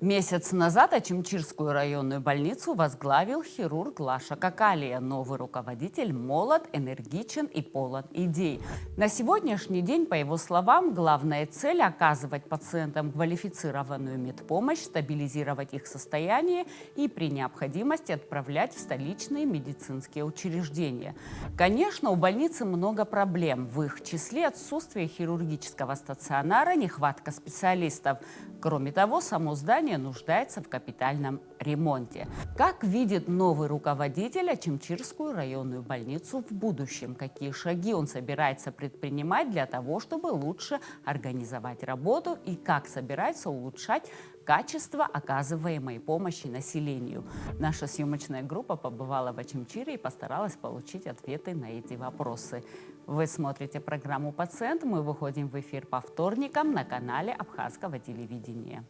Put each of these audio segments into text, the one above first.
Месяц назад Очимчирскую районную больницу возглавил хирург Лаша Какалия. Новый руководитель молод, энергичен и полон идей. На сегодняшний день, по его словам, главная цель – оказывать пациентам квалифицированную медпомощь, стабилизировать их состояние и при необходимости отправлять в столичные медицинские учреждения. Конечно, у больницы много проблем. В их числе отсутствие хирургического стационара, нехватка специалистов. Кроме того, само здание нуждается в капитальном ремонте. Как видит новый руководитель Очимчирскую районную больницу в будущем? Какие шаги он собирается предпринимать для того, чтобы лучше организовать работу? И как собирается улучшать качество оказываемой помощи населению? Наша съемочная группа побывала в Очимчире и постаралась получить ответы на эти вопросы. Вы смотрите программу «Пациент». Мы выходим в эфир по вторникам на канале Абхазского телевидения.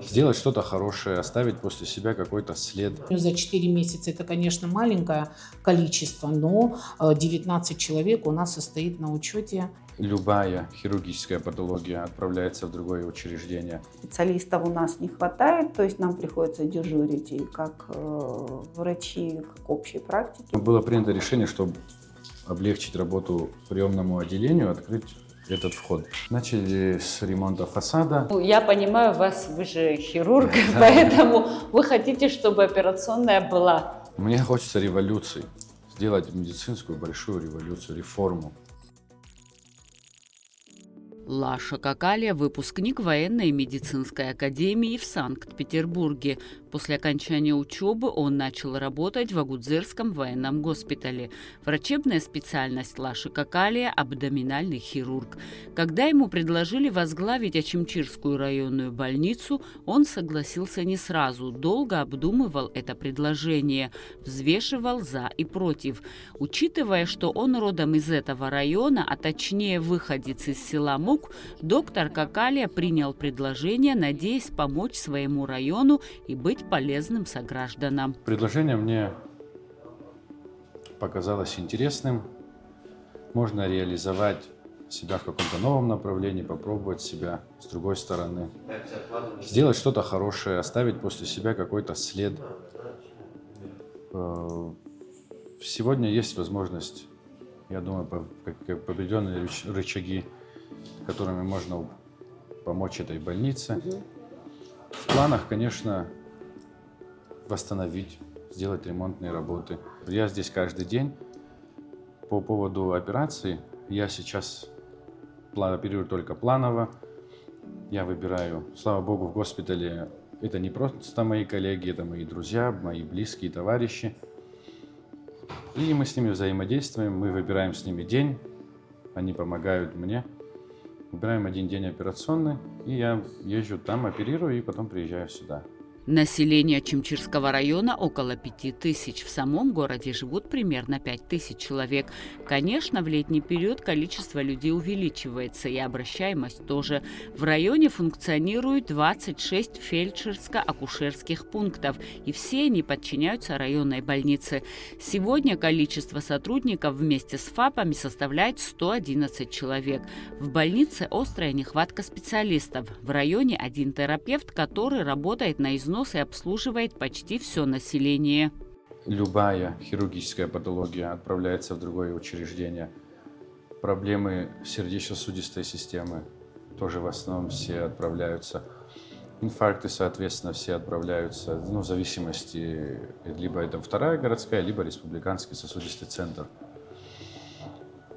Сделать что-то хорошее, оставить после себя какой-то след. За 4 месяца это, конечно, маленькое количество, но 19 человек у нас состоит на учете. Любая хирургическая патология отправляется в другое учреждение. Специалистов у нас не хватает, то есть нам приходится дежурить и как врачи, как общей практики. Было принято решение, чтобы облегчить работу приемному отделению, открыть этот вход. Начали с ремонта фасада. Я понимаю вас, вы же хирург, поэтому вы хотите, чтобы операционная была. Мне хочется революции, сделать медицинскую большую революцию, реформу. Лаша Какалия – выпускник военной медицинской академии в Санкт-Петербурге. После окончания учебы он начал работать в Агудзырском военном госпитале. Врачебная специальность Лаши Какалия – абдоминальный хирург. Когда ему предложили возглавить Очимчирскую районную больницу, он согласился не сразу, долго обдумывал это предложение, взвешивал за и против. Учитывая, что он родом из этого района, а точнее выходец из села Мук, доктор Какалия принял предложение, надеясь помочь своему району и быть полезным согражданам. Предложение мне показалось интересным. Можно реализовать себя в каком-то новом направлении, попробовать себя с другой стороны. Сделать что-то хорошее, оставить после себя какой-то след. Сегодня есть возможность, я думаю, определенные рычаги, которыми можно помочь этой больнице. В планах, конечно, восстановить, сделать ремонтные работы. Я здесь каждый день. По поводу операции я сейчас оперирую только планово. Я выбираю, слава богу, в госпитале это не просто мои коллеги, это мои друзья, мои близкие товарищи. И мы с ними взаимодействуем, мы выбираем с ними день, они помогают мне. Выбираем один день операционный, и я езжу там, оперирую, и потом приезжаю сюда. Население Очимчирского района около 5000. В самом городе живут примерно 5000 человек. Конечно, в летний период количество людей увеличивается, и обращаемость тоже. В районе функционирует 26 фельдшерско-акушерских пунктов, и все они подчиняются районной больнице. Сегодня количество сотрудников вместе с ФАПами составляет 111 человек. В больнице острая нехватка специалистов. В районе один терапевт, который работает на износ и обслуживает почти все население. Любая хирургическая патология отправляется в другое учреждение. Проблемы сердечно-сосудистой системы тоже в основном все отправляются. Инфаркты, соответственно, все отправляются, в зависимости, либо это вторая городская, либо республиканский сосудистый центр.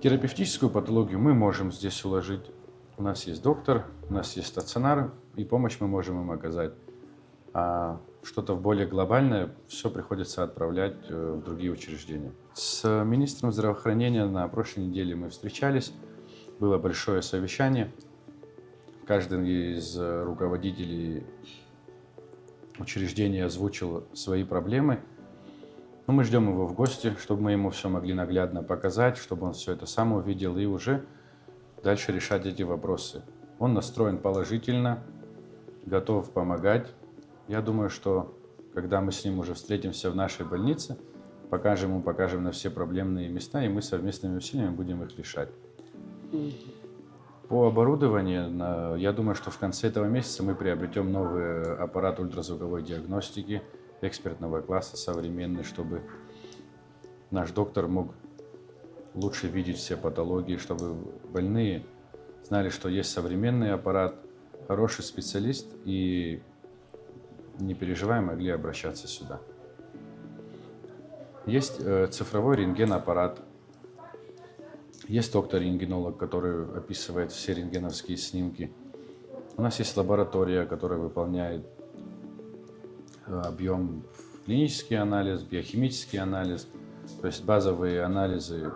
Терапевтическую патологию мы можем здесь уложить. У нас есть доктор, у нас есть стационар, и помощь мы можем им оказать. А что-то более глобальное все приходится отправлять в другие учреждения. С министром здравоохранения на прошлой неделе мы встречались, было большое совещание. Каждый из руководителей учреждения озвучил свои проблемы. Но мы ждем его в гости, чтобы мы ему все могли наглядно показать, чтобы он все это сам увидел и уже дальше решать эти вопросы. Он настроен положительно, готов помогать. Я думаю, что когда мы с ним уже встретимся в нашей больнице, покажем на все проблемные места, и мы совместными усилиями будем их решать. По оборудованию, я думаю, что в конце этого месяца мы приобретем новый аппарат ультразвуковой диагностики экспертного класса, современный, чтобы наш доктор мог лучше видеть все патологии, чтобы больные знали, что есть современный аппарат, хороший специалист, и не переживая, могли обращаться сюда. Есть цифровой рентген-аппарат, есть доктор-рентгенолог, который описывает все рентгеновские снимки. У нас есть лаборатория, которая выполняет объем клинический анализ, биохимический анализ, то есть базовые анализы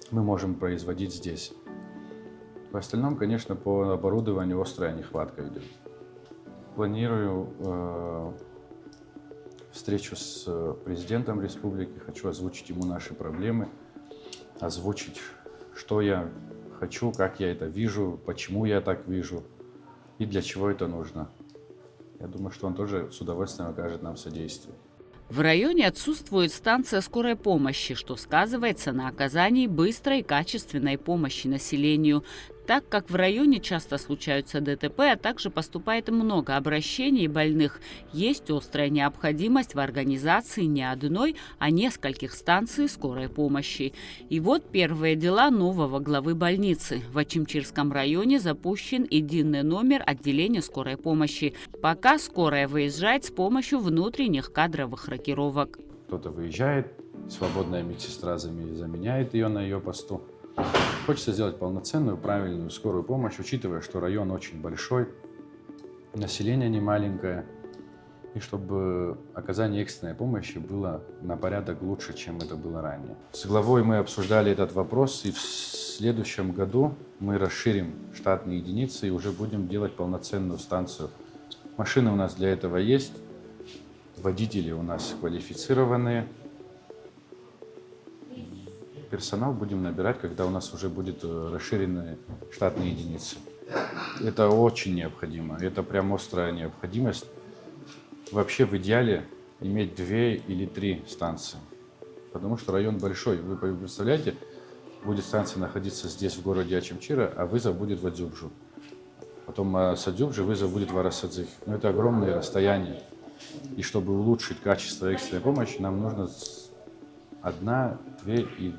мы можем производить здесь. В остальном, конечно, по оборудованию острая нехватка идет. Планирую встречу с президентом республики, хочу озвучить ему наши проблемы, озвучить, что я хочу, как я это вижу, почему я так вижу и для чего это нужно. Я думаю, что он тоже с удовольствием окажет нам содействие. В районе отсутствует станция скорой помощи, что сказывается на оказании быстрой и качественной помощи населению. Так как в районе часто случаются ДТП, а также поступает много обращений больных, есть острая необходимость в организации не одной, а нескольких станций скорой помощи. И вот первые дела нового главы больницы. В Ачимчирском районе запущен единый номер отделения скорой помощи. Пока скорая выезжает с помощью внутренних кадровых рокировок. Кто-то выезжает, свободная медсестра заменяет ее на ее посту. Хочется сделать полноценную, правильную скорую помощь, учитывая, что район очень большой, население не маленькое, и чтобы оказание экстренной помощи было на порядок лучше, чем это было ранее. С главой мы обсуждали этот вопрос, и в следующем году мы расширим штатные единицы и уже будем делать полноценную станцию. Машины у нас для этого есть, водители у нас квалифицированные. Персонал будем набирать, когда у нас уже будет расширенные штатные единицы. Это очень необходимо. Это прям острая необходимость. Вообще в идеале иметь 2 или 3 станции. Потому что район большой. Вы представляете, будет станция находиться здесь, в городе Ачимчира, а вызов будет в Адзюбжу. Потом с Адзюбжи вызов будет в Арасадзых. Но это огромные расстояния. И чтобы улучшить качество экстренной помощи, нам нужно 1, 2 и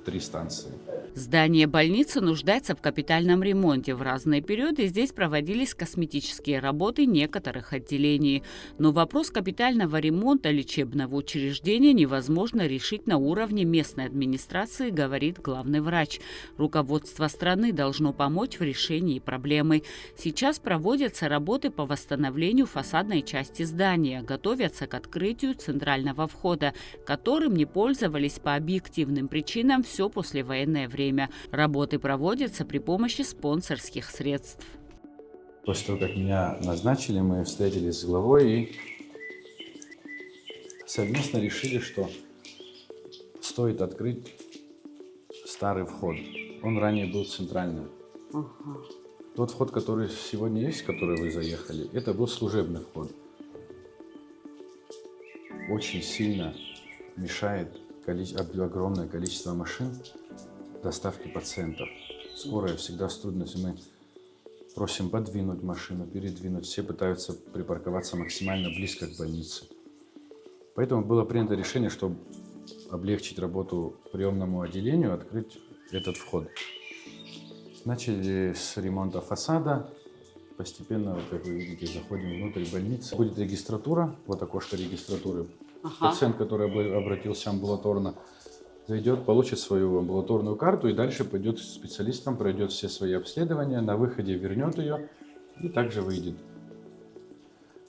3 станции. Здание больницы нуждается в капитальном ремонте. В разные периоды здесь проводились косметические работы некоторых отделений. Но вопрос капитального ремонта лечебного учреждения невозможно решить на уровне местной администрации, говорит главный врач. Руководство страны должно помочь в решении проблемы. Сейчас проводятся работы по восстановлению фасадной части здания. Готовятся к открытию центрального входа, которым не пользовались по объективным причинам все послевоенное время. Работы проводятся при помощи спонсорских средств. После того, как меня назначили, мы встретились с главой и совместно решили, что стоит открыть старый вход. Он ранее был центральным. Тот вход, который сегодня есть, в который вы заехали, это был служебный вход. Очень сильно мешает огромное количество машин доставки пациентов. Скорая всегда с трудностью. Мы просим подвинуть машину, передвинуть. Все пытаются припарковаться максимально близко к больнице. Поэтому было принято решение, чтобы облегчить работу приемному отделению, открыть этот вход. Начали с ремонта фасада. Постепенно, как вы видите, заходим внутрь больницы. Будет регистратура, вот окошко регистратуры. Пациент, который обратился амбулаторно, зайдет, получит свою амбулаторную карту и дальше пойдет к специалистам, пройдет все свои обследования, на выходе вернет ее и также выйдет.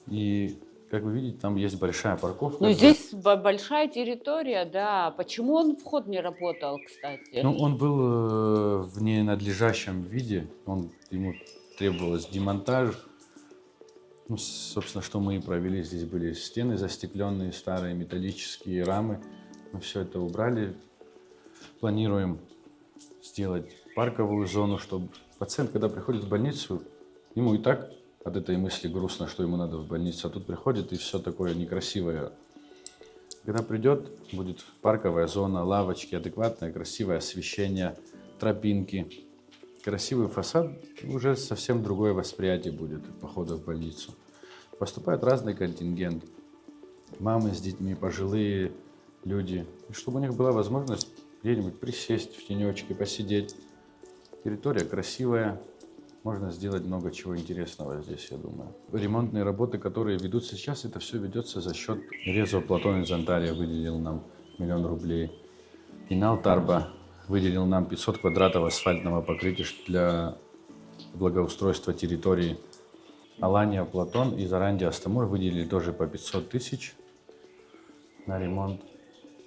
И, как вы видите, там есть большая парковка. Ну, здесь большая территория, да. Почему вход не работал, кстати? Ну, он был в ненадлежащем виде, ему требовалось демонтаж. Ну, собственно, что мы и провели. Здесь были стены застекленные, старые металлические рамы. Мы все это убрали. Планируем сделать парковую зону, чтобы пациент, когда приходит в больницу, ему и так от этой мысли грустно, что ему надо в больницу, а тут приходит и все такое некрасивое. Когда придет, будет парковая зона, лавочки, адекватное, красивое освещение, тропинки. красивый фасад, уже совсем другое восприятие будет похода в больницу. Поступает разный контингент. Мамы с детьми, пожилые люди. И чтобы у них была возможность где-нибудь присесть в тенечке, посидеть. Территория красивая. Можно сделать много чего интересного здесь, я думаю. Ремонтные работы, которые ведутся сейчас, это все ведется за счет Резо Платон из Анталии выделил нам 1 000 000 рублей. Инал Тарба выделил нам 500 квадратов асфальтного покрытия для благоустройства территории. Алания Платон и Заранди Астамур выделили тоже по 500 тысяч на ремонт.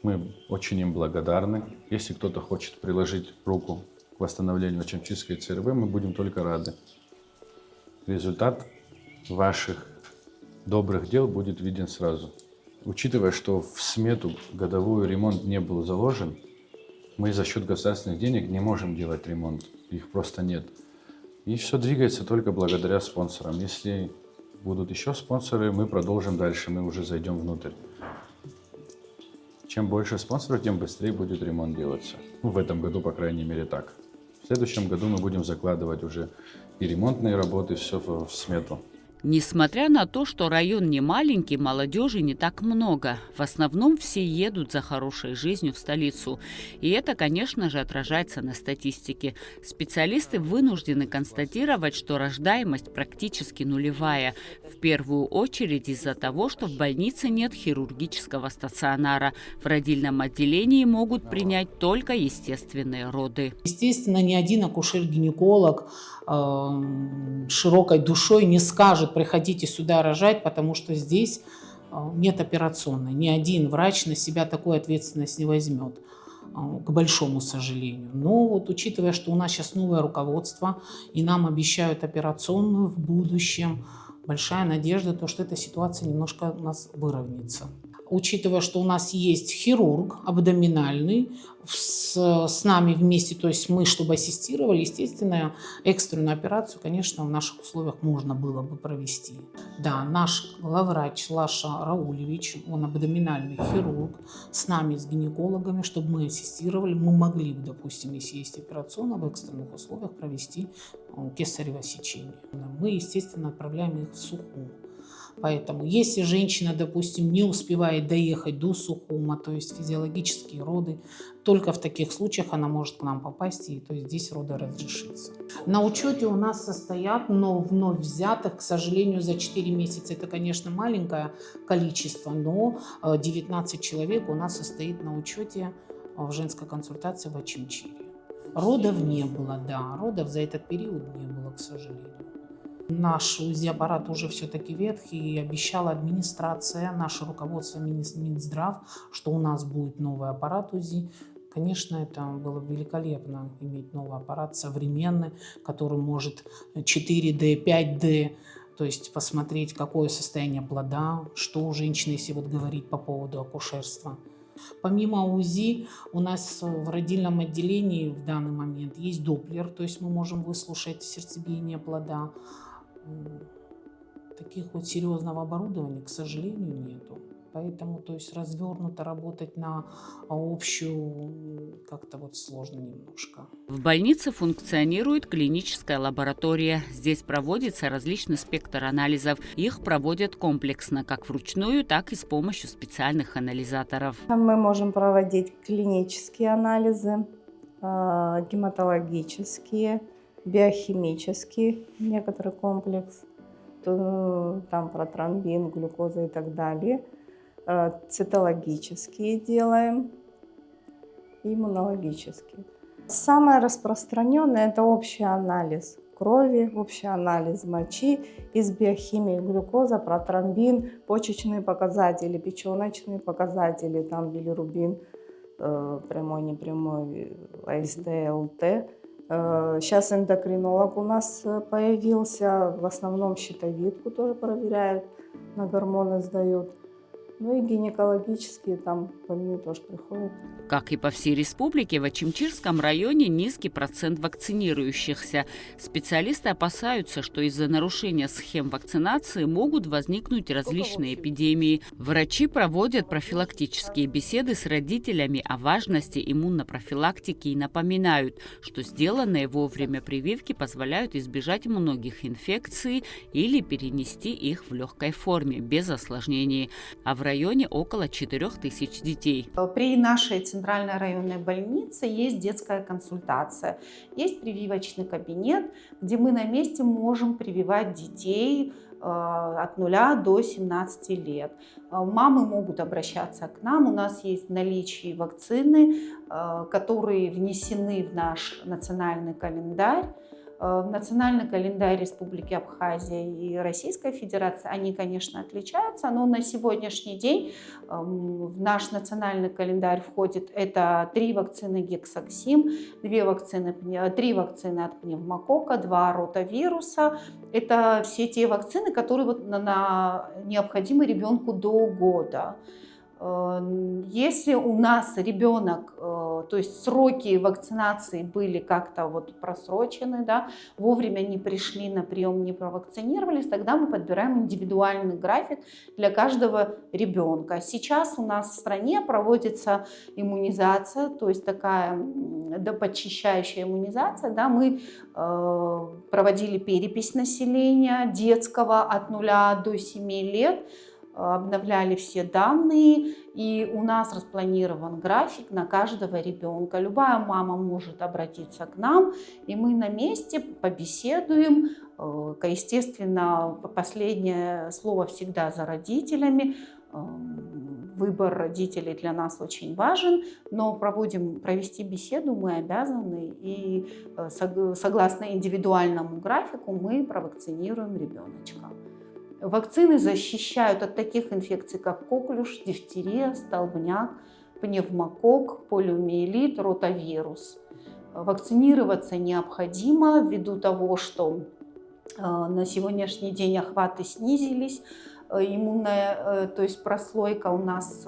Мы очень им благодарны. Если кто-то хочет приложить руку к восстановлению Очамчирской ЦРВ, мы будем только рады. Результат ваших добрых дел будет виден сразу. Учитывая, что в смету годовую ремонт не был заложен, мы за счет государственных денег не можем делать ремонт. Их просто нет. И все двигается только благодаря спонсорам. Если будут еще спонсоры, мы продолжим дальше, мы уже зайдем внутрь. Чем больше спонсоров, тем быстрее будет ремонт делаться. Ну, в этом году, по крайней мере, так. В следующем году мы будем закладывать уже и ремонтные работы, все в смету. Несмотря на то, что район не маленький, молодежи не так много. В основном все едут за хорошей жизнью в столицу. И это, конечно же, отражается на статистике. Специалисты вынуждены констатировать, что рождаемость практически нулевая. В первую очередь из-за того, что в больнице нет хирургического стационара. В родильном отделении могут принять только естественные роды. Естественно, ни один акушер-гинеколог широкой душой не скажет: приходите сюда рожать, потому что здесь нет операционной. Ни один врач на себя такую ответственность не возьмет, к большому сожалению. Но вот учитывая, что у нас сейчас новое руководство и нам обещают операционную в будущем, большая надежда, то, что эта ситуация немножко у нас выровняется. Учитывая, что у нас есть хирург абдоминальный с нами вместе, то есть мы, чтобы ассистировали, естественно, экстренную операцию, конечно, в наших условиях можно было бы провести. Да, наш главврач Лаша Раулевич, он абдоминальный хирург, с нами, с гинекологами, чтобы мы ассистировали, мы могли бы, допустим, если есть операционная, в экстренных условиях провести кесарево сечение. Мы, естественно, отправляем их в Сухум. Поэтому, если женщина, допустим, не успевает доехать до Сухума, то есть физиологические роды, только в таких случаях она может к нам попасть, и то есть здесь роды разрешится. На учете у нас состоят, но вновь взятых, к сожалению, за 4 месяца. Это, конечно, маленькое количество, но 19 человек у нас состоит на учете в женской консультации в Очамчире. Родов не было, да, родов за этот период не было, к сожалению. Наш УЗИ-аппарат уже все-таки ветхий, и обещала администрация, наше руководство Минздрав, что у нас будет новый аппарат УЗИ. Конечно, это было бы великолепно иметь новый аппарат, современный, который может 4D, 5D, то есть посмотреть, какое состояние плода, что у женщины, если вот говорить по поводу акушерства. Помимо УЗИ у нас в родильном отделении в данный момент есть доплер, то есть мы можем выслушать сердцебиение плода. Таких вот серьезного оборудования, к сожалению, нету. Поэтому, то есть развернуто работать на общую как-то вот сложно немножко. В больнице функционирует клиническая лаборатория. Здесь проводится различный спектр анализов. Их проводят комплексно, как вручную, так и с помощью специальных анализаторов. Мы можем проводить клинические анализы, гематологические, биохимический некоторый комплекс, там протромбин, глюкоза и так далее, цитологические делаем, иммунологические. Самое распространенное – это общий анализ крови, общий анализ мочи, из биохимии глюкоза, протромбин, почечные показатели, печеночные показатели, там билирубин, прямой, непрямой, АСТ, ЛТ. Сейчас эндокринолог у нас появился, в основном щитовидку тоже проверяют, на гормоны сдают. Ну и гинекологические там по мне тоже приходят. Как и по всей республике, в Очимчирском районе низкий процент вакцинирующихся. Специалисты опасаются, что из-за нарушения схем вакцинации могут возникнуть различные эпидемии. Врачи проводят профилактические беседы с родителями о важности иммунопрофилактики и напоминают, что сделанные вовремя прививки позволяют избежать многих инфекций или перенести их в легкой форме, без осложнений. А в районе около 4000 детей. При нашей центральной районной больнице есть детская консультация, есть прививочный кабинет, где мы на месте можем прививать детей от 0 до 17 лет. Мамы могут обращаться к нам, у нас есть в наличии вакцины, которые внесены в наш национальный календарь. В национальный календарь Республики Абхазия и Российской Федерации они, конечно, отличаются, но на сегодняшний день в наш национальный календарь входит это 3 вакцины гексаксим, 3 вакцины от пневмокока, 2 ротавируса. Это все те вакцины, которые необходимы ребенку до года. Если у нас ребенок, то есть сроки вакцинации были как-то просрочены, да, вовремя не пришли на прием, не провакцинировались, тогда мы подбираем индивидуальный график для каждого ребенка. Сейчас у нас в стране проводится иммунизация, то есть такая подчищающая иммунизация. Да, мы проводили перепись населения детского от 0 до 7 лет, обновляли все данные, и у нас распланирован график на каждого ребенка. Любая мама может обратиться к нам, и мы на месте побеседуем. Естественно, последнее слово всегда за родителями. Выбор родителей для нас очень важен, но провести беседу мы обязаны, и согласно индивидуальному графику мы провакцинируем ребеночка. Вакцины защищают от таких инфекций, как коклюш, дифтерия, столбняк, пневмокок, полиомиелит, ротавирус. Вакцинироваться необходимо ввиду того, что на сегодняшний день охваты снизились, иммунная, то есть прослойка у нас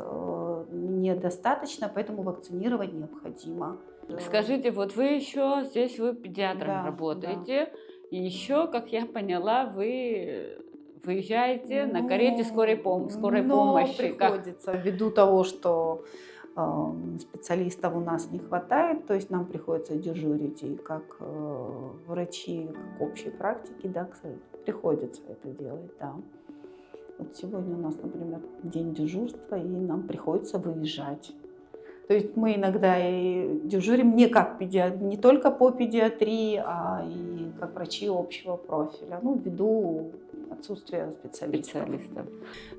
недостаточно, поэтому вакцинировать необходимо. Скажите, вот вы еще здесь вы педиатром работаете, и еще, как я поняла, вы выезжаете на карете скорой помощи. Приходится, ввиду того, что специалистов у нас не хватает, то есть нам приходится дежурить и как врачи, как общей практики, да, приходится это делать, да. Вот сегодня у нас, например, день дежурства, и нам приходится выезжать. То есть мы иногда и дежурим не только по педиатрии, а и как врачи общего профиля, ввиду отсутствия специалистов.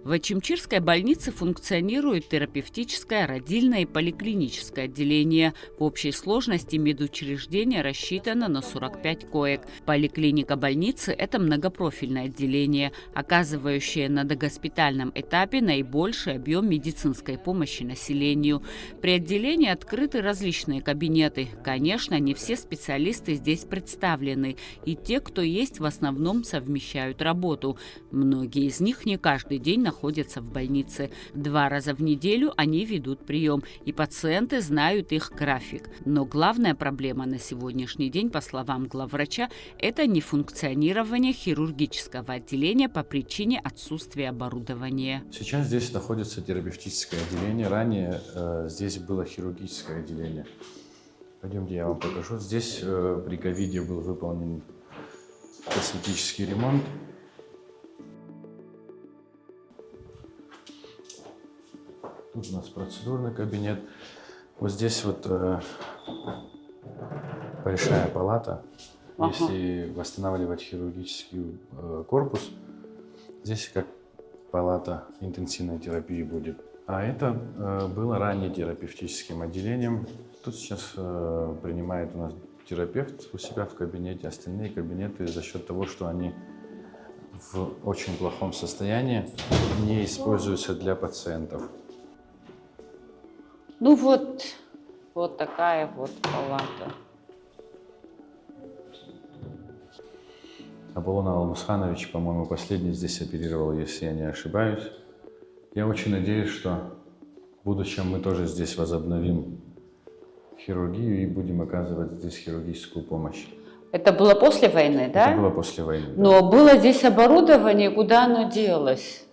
В Очимчирской больнице функционирует терапевтическое, родильное и поликлиническое отделение. В общей сложности медучреждение рассчитано на 45 коек. Поликлиника больницы – это многопрофильное отделение, оказывающее на догоспитальном этапе наибольший объем медицинской помощи населению. При отделении открыты различные кабинеты. Конечно, не все специалисты здесь представлены, и те, кто есть, в основном совмещают работу. Многие из них не каждый день находятся в больнице. 2 раза в неделю они ведут прием, и пациенты знают их график. Но главная проблема на сегодняшний день, по словам главврача, это нефункционирование хирургического отделения по причине отсутствия оборудования. Сейчас здесь находится терапевтическое отделение. Ранее здесь было хирургическое отделение. Пойдемте, я вам покажу. Здесь при ковиде был выполнен косметический ремонт. Тут у нас процедурный кабинет. Вот здесь большая палата. Если восстанавливать хирургический корпус, здесь как палата интенсивной терапии будет. А это было ранее терапевтическим отделением. Тут сейчас принимает у нас терапевт у себя в кабинете. Остальные кабинеты за счет того, что они в очень плохом состоянии, не используются для пациентов. Вот такая вот палата. Аполлон Алмусханович, по-моему, последний здесь оперировал, если я не ошибаюсь. Я очень надеюсь, что в будущем мы тоже здесь возобновим хирургию и будем оказывать здесь хирургическую помощь. Это было после войны, да? Это было после войны. Да. Но было здесь оборудование, куда оно делось?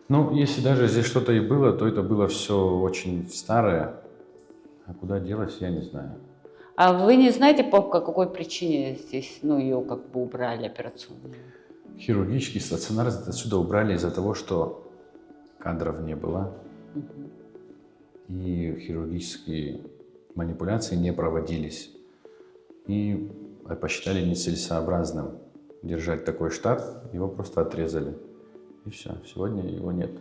Ну, если даже здесь что-то и было, то это было все очень старое. А куда делось, я не знаю. А вы не знаете, по какой причине здесь, ее как бы убрали операционную? Хирургический стационар отсюда убрали из-за того, что кадров не было. И хирургические манипуляции не проводились. И посчитали нецелесообразным держать такой штат, его просто отрезали. И все, сегодня его нет.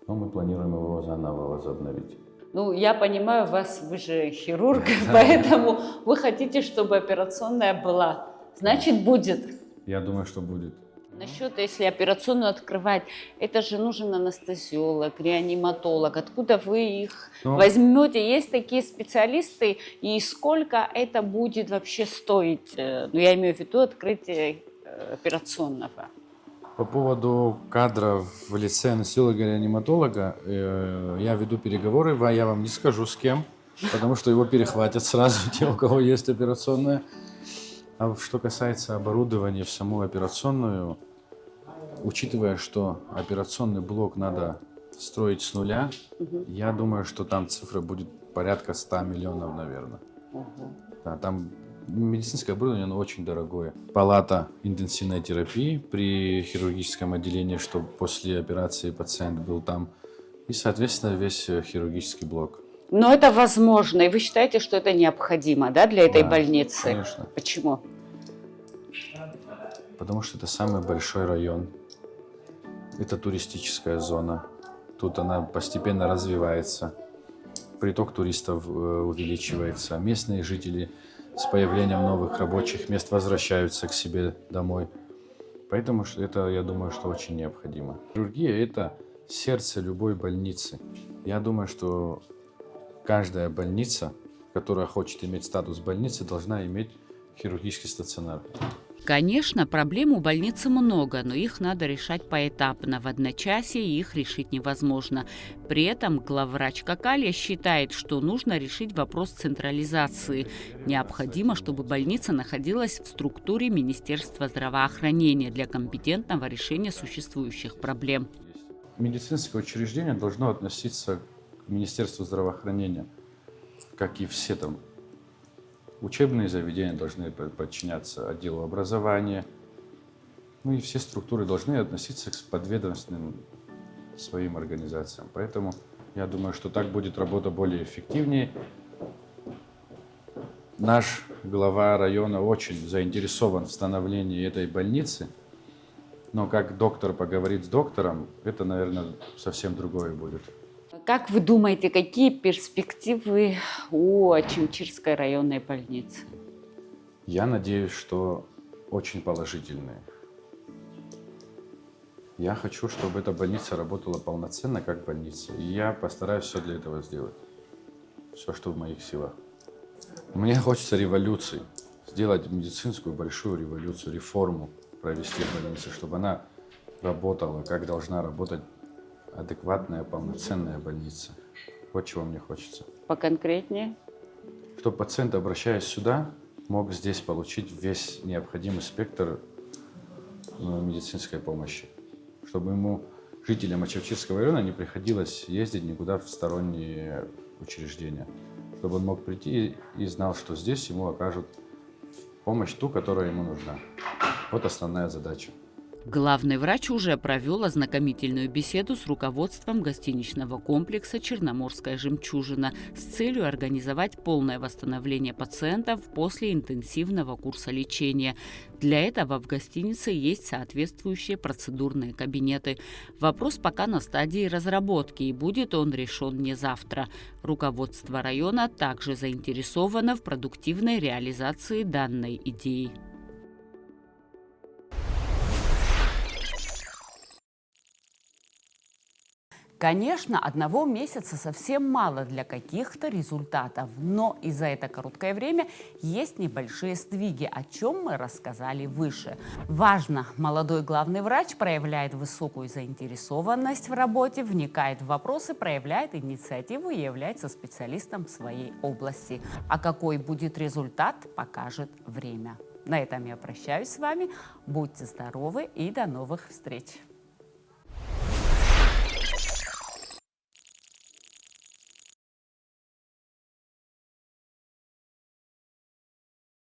Но мы планируем его заново возобновить. Ну, я понимаю вас, вы же хирург, поэтому вы хотите, чтобы операционная была. Значит, будет. Я думаю, что будет. Насчет, если операционную открывать, это же нужен анестезиолог, реаниматолог. Откуда вы их возьмете? Есть такие специалисты, и сколько это будет вообще стоить? Ну, я имею в виду открытие операционного. По поводу кадров в лице анестезиолога и реаниматолога, я веду переговоры, я вам не скажу с кем, потому что его перехватят сразу те, у кого есть операционная. А что касается оборудования в саму операционную, учитывая, что операционный блок надо строить с нуля, я думаю, что там цифра будет порядка 100 миллионов, наверное. Да, там медицинское оборудование, оно очень дорогое. Палата интенсивной терапии при хирургическом отделении, чтобы после операции пациент был там. И, соответственно, весь хирургический блок. Но это возможно, и вы считаете, что это необходимо, да, для этой больницы? Конечно. Почему? Потому что это самый большой район. Это туристическая зона. Тут она постепенно развивается. Приток туристов увеличивается. Местные жители с появлением новых рабочих мест возвращаются к себе домой. Поэтому это, я думаю, что очень необходимо. Хирургия – это сердце любой больницы. Я думаю, что каждая больница, которая хочет иметь статус больницы, должна иметь хирургический стационар. Конечно, проблем у больницы много, но их надо решать поэтапно. В одночасье их решить невозможно. При этом главврач Какалия считает, что нужно решить вопрос централизации. Необходимо, чтобы больница находилась в структуре Министерства здравоохранения для компетентного решения существующих проблем. Медицинское учреждение должно относиться к Министерству здравоохранения, как и все там. Учебные заведения должны подчиняться отделу образования. Ну и все структуры должны относиться к подведомственным своим организациям. Поэтому я думаю, что так будет работа более эффективнее. Наш глава района очень заинтересован в становлении этой больницы. Но как доктор поговорит с доктором, это, наверное, совсем другое будет. Как вы думаете, какие перспективы у Очимчирской районной больницы? Я надеюсь, что очень положительные. Я хочу, чтобы эта больница работала полноценно как больница. И я постараюсь все для этого сделать. Все, что в моих силах. Мне хочется революции. Сделать медицинскую большую революцию, реформу провести в больнице, чтобы она работала, как должна работать адекватная, полноценная больница. Вот чего мне хочется. Поконкретнее? Чтобы пациент, обращаясь сюда, мог здесь получить весь необходимый спектр медицинской помощи. Чтобы ему, жителям Очимчирского района, не приходилось ездить никуда в сторонние учреждения. Чтобы он мог прийти и знал, что здесь ему окажут помощь ту, которая ему нужна. Вот основная задача. Главный врач уже провел ознакомительную беседу с руководством гостиничного комплекса «Черноморская жемчужина» с целью организовать полное восстановление пациентов после интенсивного курса лечения. Для этого в гостинице есть соответствующие процедурные кабинеты. Вопрос пока на стадии разработки, и будет он решен не завтра. Руководство района также заинтересовано в продуктивной реализации данной идеи. Конечно, 1 месяца совсем мало для каких-то результатов, но и за это короткое время есть небольшие сдвиги, о чем мы рассказали выше. Важно, молодой главный врач проявляет высокую заинтересованность в работе, вникает в вопросы, проявляет инициативу и является специалистом в своей области. А какой будет результат, покажет время. На этом я прощаюсь с вами. Будьте здоровы и до новых встреч!